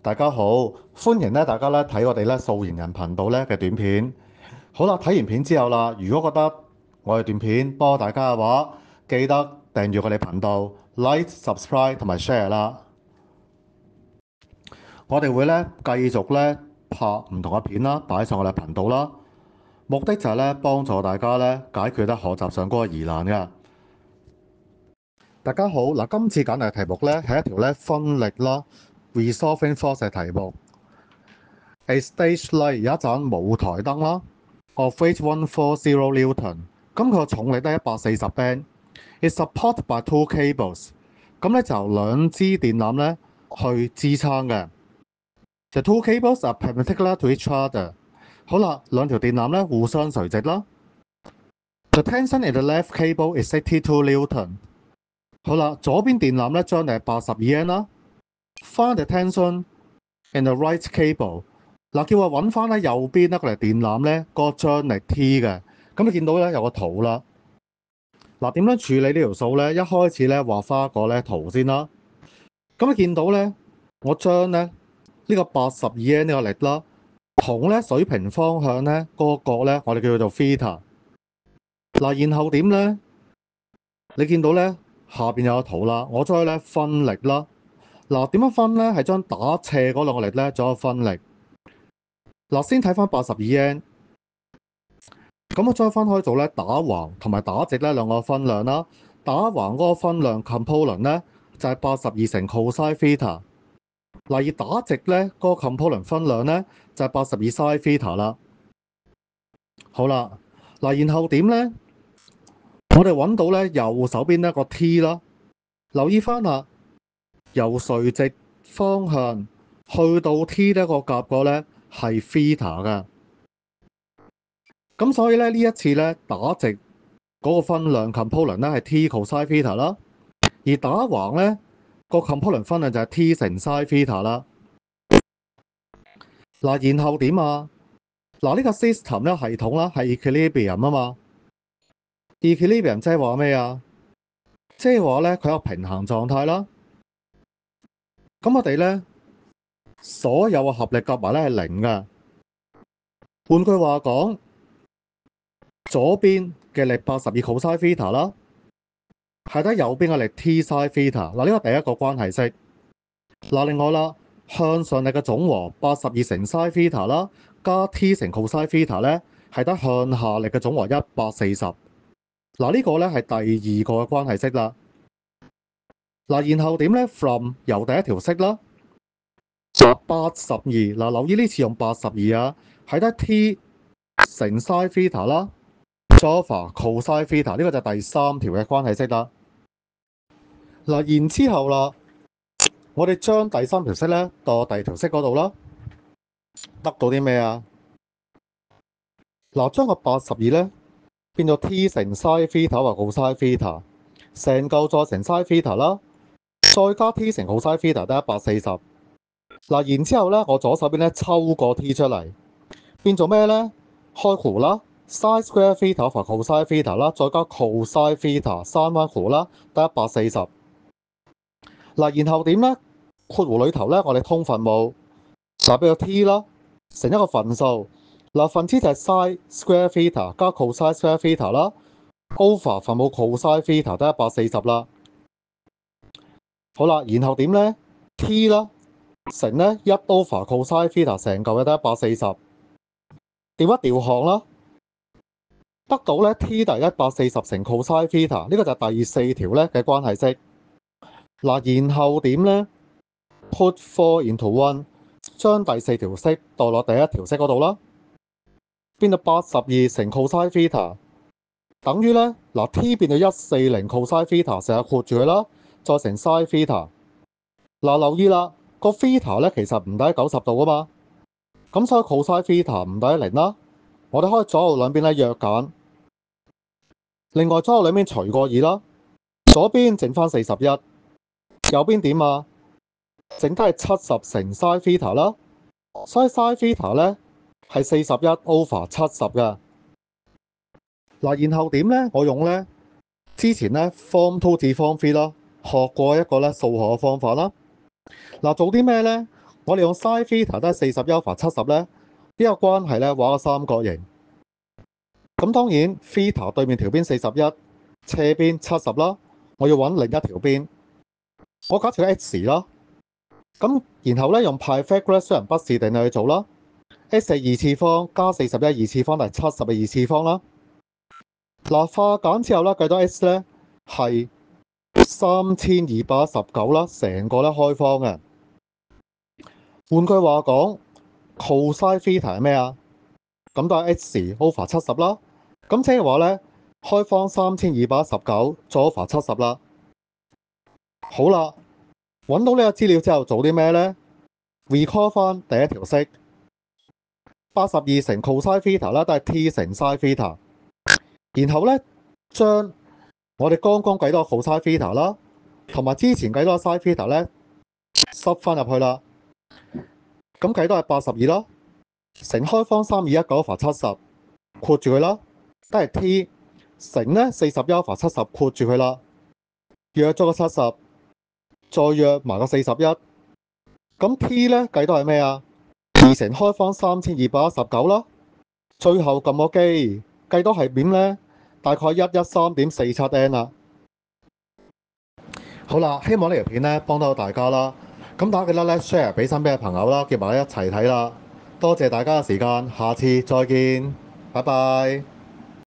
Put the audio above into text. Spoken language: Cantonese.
大家好，歡迎大家睇我哋素顏人頻道嘅短片。好啦，睇完片之後啦，如果覺得我哋段片幫大家嘅話，記得訂閱我哋頻道、like、subscribe 同埋 share 啦。我哋會繼續拍唔同嘅片啦，擺上我哋頻道啦。目的就係幫助大家解決學習上嗰個疑難嘅。大家好，嗱，今次揀嘅題目係一條分力啦 resolving force 嘅題目。A stage light 有一盞舞台燈啦，of weight 140 Newton，咁佢個重力得140 band。It's supported by two cables，咁就由兩支電纜去支撐嘅。The two cables are perpendicular to each other。好啦，兩條電纜互相垂直啦。The tension in the left cable is 82 Newton。好啦，左邊電纜張力係82 N 啦。Find the tension in the right cable。嗱，叫我揾翻右邊嗰條電纜個張力 T 嘅。咁你見到有個圖啦。嗱，點樣處理呢條數呢？一開始畫翻個圖先啦。咁你見到我將呢個82 N 呢個力啦，同水平方向嗰個角我哋叫做 theta。嗱，然後點呢？你見到下邊有個圖啦，我將佢分力啦。嗱，點樣分呢？係將打斜嗰兩個力做一個分力。嗱，先睇翻82 N， 咁我將分開做打橫同埋打直兩個分量啦。打橫嗰個分量 component 就係82乘 cosine theta。嗱，而打直嗰個 component 分量就係82 sin theta 啦。好啦，嗱，然後點呢？我哋揾到右手邊個 T 啦。留意翻啦，由垂直方向去到 T 個夾角係 theta 噶。咁所以呢一次打直嗰個分量 component 係 T cosine theta 啦，而打橫個 component 分量就係 T 乘 sin theta 啦。嗱，然後點啊？嗱，呢個 system 系統啦係 equilibrium 啊嘛。equilibrium 即係話咩啊？即係話佢有平衡狀態啦。咁我哋所有嘅合力夾埋係0噶。換句話講，左邊嘅力82 cosine theta 啦，係得右邊嘅力 T sin theta。嗱，呢個第一個關係式。嗱，另外啦，向上力嘅總和82乘 sin theta 啦，加 T 乘 cosine theta係得向下力嘅總和140。嗱，呢個係第二個嘅關係式啦。嗱，然後點呢？ From 由第一條式啦，82。嗱，留意呢次用82啊，係得 T 乘 sin theta 啦，over cosine theta。呢個就係第三條嘅關係式啦。嗱，然之後啦，我哋將第三條式到第二條式嗰度啦，得到啲咩啊？嗱，將個82變咗 T 乘 sin theta 或 cosine theta，成嚿再乘 sin theta 啦，再加 T 乘 cosine theta 得140。嗱，然之後我左手邊抽個 T 出嚟，變做咩呢？開弧啦 ，sin square theta 或 cosine theta 啦，再加 cosine theta 三翻弧啦，得140。嗱，然後點呢？括弧裏頭我哋通分母，嗱，俾個 T 啦，成一個分數。嗱，分子就係 sin square theta 加 cosine square theta 啦 ，over 分母 cosine theta 得140啦。好啦，然後點呢？ T 啦，乘1 over cosine theta 成嚿嘅得140。調一調項啦，得到T 等於140乘 cosine theta。呢個就係第四條嘅關係式。嗱，然後點呢？ Put 4 into 1，將第四條式代落第一條式嗰度啦，變到82乘 cosine theta，等於呢，嗱 T 變到140 cosine theta，成日括住佢啦，再乘 sin theta。嗱，留意啦，個 theta 其實唔等於90度啊嘛，咁所以 cosine theta 唔等於0啦。我哋可以左右兩邊約減，另外左右兩邊除個2啦，左邊剩翻41，右邊點啊？剩低係70乘 sin theta 啦，所以 sin theta係41 over 70嘅。嗱，然後點呢？我用之前Form 2至 Form 3啦，學過一個數學嘅方法啦。嗱，做啲咩呢？我哋用 sin theta 都係40 alpha 70咧，呢個關係咧畫個三角形。咁當然 theta 對面條邊41，斜邊70啦。我要揾另一條邊，我假設 x 啦。咁然後咧用 Pythagoras 雙人不是定律去做啦。x 係二次方加41二次方，係70嘅二次方啦。嗱，化簡之後咧，計到 x 咧係3219啦，成個咧開方嘅。換句話講 ，cos theta 係咩啊？咁都係 x over 70啦。咁即係話咧，開方3219再 over 70啦。好啦，揾到呢個資料之後做啲咩咧 ？recall 翻第一條式，82乘 cos theta 啦，都係 t 乘 sin theta。然後咧，將我哋剛剛計到個 cos theta 啦，同埋之前計到個 sin theta 咧，塞翻入去啦。咁計到係82啦，乘開方3219 over 70，括住佢啦，都係 t 乘咧41 over 70，括住佢啦，約咗個70，再約埋個41。咁 t 咧計到係咩啊？2乘開方3219啦，最後撳個機計到係點咧？大概113.47n 啦。好啦，希望呢條片咧幫到大家啦。咁大家記得咧 share 俾身邊嘅朋友啦，叫埋一齊睇啦。多謝大家嘅時間，下次再見，拜拜。